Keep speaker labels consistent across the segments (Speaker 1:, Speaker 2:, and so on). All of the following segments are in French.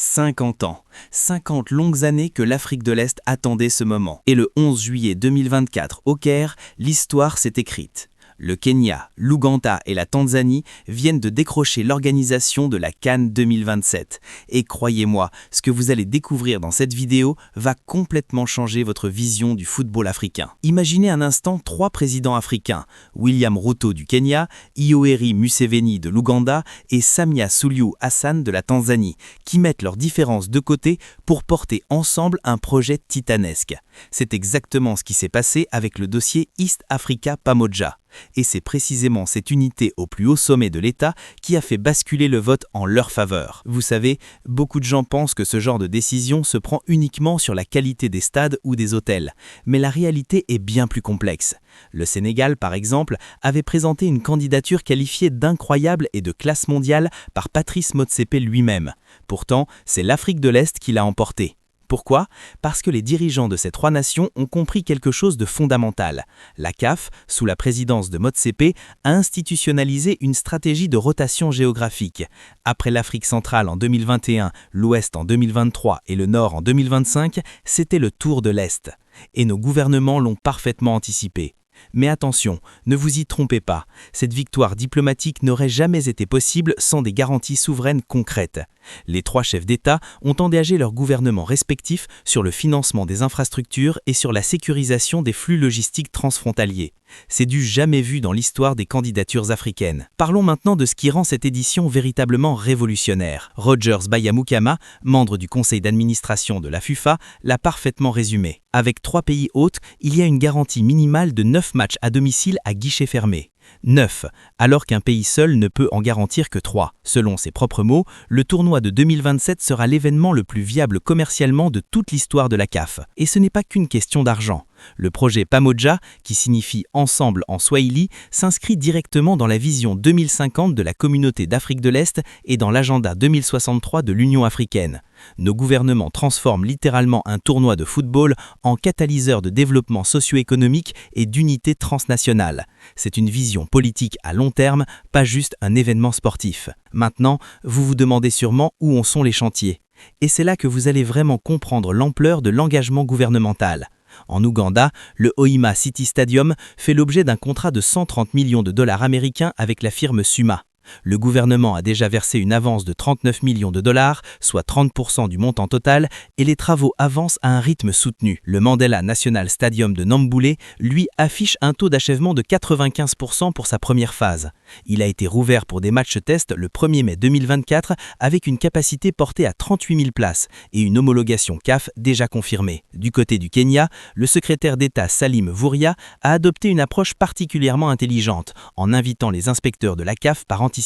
Speaker 1: 50 ans, 50 longues années que l'Afrique de l'Est attendait ce moment. Et le 11 juillet 2024, au Caire, l'histoire s'est écrite. Le Kenya, l'Ouganda et la Tanzanie viennent de décrocher l'organisation de la CAN 2027. Et croyez-moi, ce que vous allez découvrir dans cette vidéo va complètement changer votre vision du football africain. Imaginez un instant 3 présidents africains, William Ruto du Kenya, Yoweri Museveni de l'Ouganda et Samia Suluhu Hassan de la Tanzanie, qui mettent leurs différences de côté pour porter ensemble un projet titanesque. C'est exactement ce qui s'est passé avec le dossier East Africa Pamoja. Et c'est précisément cette unité au plus haut sommet de l'État qui a fait basculer le vote en leur faveur. Vous savez, beaucoup de gens pensent que ce genre de décision se prend uniquement sur la qualité des stades ou des hôtels. Mais la réalité est bien plus complexe. Le Sénégal, par exemple, avait présenté une candidature qualifiée d'incroyable et de classe mondiale par Patrice Motsepe lui-même. Pourtant, c'est l'Afrique de l'Est qui l'a emporté. Pourquoi ? Parce que les dirigeants de ces 3 nations ont compris quelque chose de fondamental. La CAF, sous la présidence de Motsepe, a institutionnalisé une stratégie de rotation géographique. Après l'Afrique centrale en 2021, l'Ouest en 2023 et le Nord en 2025, c'était le tour de l'Est. Et nos gouvernements l'ont parfaitement anticipé. Mais attention, ne vous y trompez pas, cette victoire diplomatique n'aurait jamais été possible sans des garanties souveraines concrètes. Les 3 chefs d'État ont engagé leurs gouvernements respectifs sur le financement des infrastructures et sur la sécurisation des flux logistiques transfrontaliers. C'est du jamais vu dans l'histoire des candidatures africaines. Parlons maintenant de ce qui rend cette édition véritablement révolutionnaire. Rogers Bayamukama, membre du conseil d'administration de la FIFA, l'a parfaitement résumé. Avec 3 pays hôtes, il y a une garantie minimale de 9 matchs à domicile à guichet fermé. 9, alors qu'un pays seul ne peut en garantir que 3. Selon ses propres mots, le tournoi de 2027 sera l'événement le plus viable commercialement de toute l'histoire de la CAF. Et ce n'est pas qu'une question d'argent. Le projet Pamoja, qui signifie « ensemble » en swahili, s'inscrit directement dans la vision 2050 de la communauté d'Afrique de l'Est et dans l'agenda 2063 de l'Union africaine. Nos gouvernements transforment littéralement un tournoi de football en catalyseur de développement socio-économique et d'unité transnationale. C'est une vision politique à long terme, pas juste un événement sportif. Maintenant, vous vous demandez sûrement où en sont les chantiers. Et c'est là que vous allez vraiment comprendre l'ampleur de l'engagement gouvernemental. En Ouganda, le Hoima City Stadium fait l'objet d'un contrat de 130 millions de dollars américains avec la firme Suma. Le gouvernement a déjà versé une avance de 39 millions de dollars, soit 30% du montant total, et les travaux avancent à un rythme soutenu. Le Mandela National Stadium de Namboulé, lui, affiche un taux d'achèvement de 95% pour sa première phase. Il a été rouvert pour des matchs test le 1er mai 2024 avec une capacité portée à 38 000 places et une homologation CAF déjà confirmée. Du côté du Kenya, le secrétaire d'État Salim Vuria a adopté une approche particulièrement intelligente en invitant les inspecteurs de la CAF par anticipation.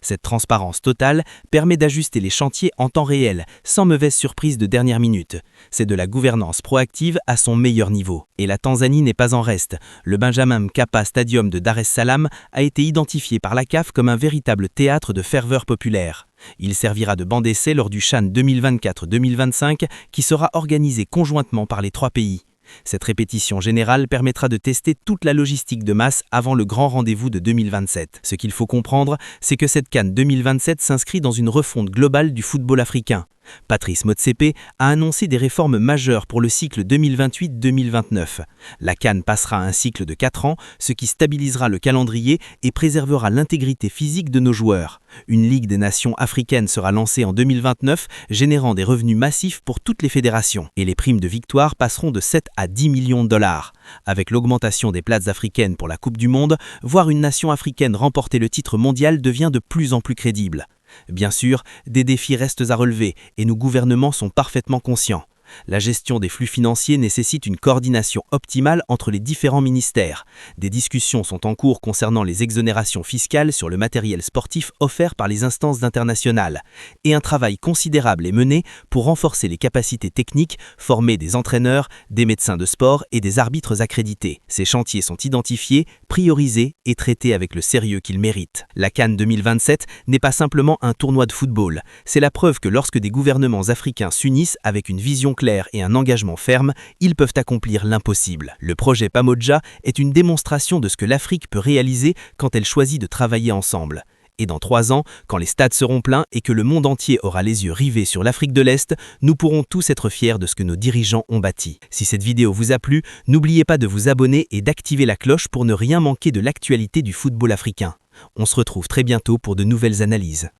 Speaker 1: Cette transparence totale permet d'ajuster les chantiers en temps réel, sans mauvaise surprise de dernière minute. C'est de la gouvernance proactive à son meilleur niveau. Et la Tanzanie n'est pas en reste. Le Benjamin Mkapa Stadium de Dar es Salaam a été identifié par la CAF comme un véritable théâtre de ferveur populaire. Il servira de banc d'essai lors du CHAN 2024-2025 qui sera organisé conjointement par les 3 pays. Cette répétition générale permettra de tester toute la logistique de masse avant le grand rendez-vous de 2027. Ce qu'il faut comprendre, c'est que cette CAN 2027 s'inscrit dans une refonte globale du football africain. Patrice Motsepe a annoncé des réformes majeures pour le cycle 2028-2029. La CAN passera à un cycle de 4 ans, ce qui stabilisera le calendrier et préservera l'intégrité physique de nos joueurs. Une Ligue des nations africaines sera lancée en 2029, générant des revenus massifs pour toutes les fédérations. Et les primes de victoire passeront de 7 à 10 millions de dollars. Avec l'augmentation des places africaines pour la Coupe du Monde, voir une nation africaine remporter le titre mondial devient de plus en plus crédible. Bien sûr, des défis restent à relever et nos gouvernements sont parfaitement conscients. La gestion des flux financiers nécessite une coordination optimale entre les différents ministères. Des discussions sont en cours concernant les exonérations fiscales sur le matériel sportif offert par les instances internationales. Et un travail considérable est mené pour renforcer les capacités techniques, former des entraîneurs, des médecins de sport et des arbitres accrédités. Ces chantiers sont identifiés, priorisés et traités avec le sérieux qu'ils méritent. La CAN 2027 n'est pas simplement un tournoi de football. C'est la preuve que lorsque des gouvernements africains s'unissent avec une vision clair et un engagement ferme, ils peuvent accomplir l'impossible. Le projet Pamoja est une démonstration de ce que l'Afrique peut réaliser quand elle choisit de travailler ensemble. Et dans 3 ans, quand les stades seront pleins et que le monde entier aura les yeux rivés sur l'Afrique de l'Est, nous pourrons tous être fiers de ce que nos dirigeants ont bâti. Si cette vidéo vous a plu, n'oubliez pas de vous abonner et d'activer la cloche pour ne rien manquer de l'actualité du football africain. On se retrouve très bientôt pour de nouvelles analyses.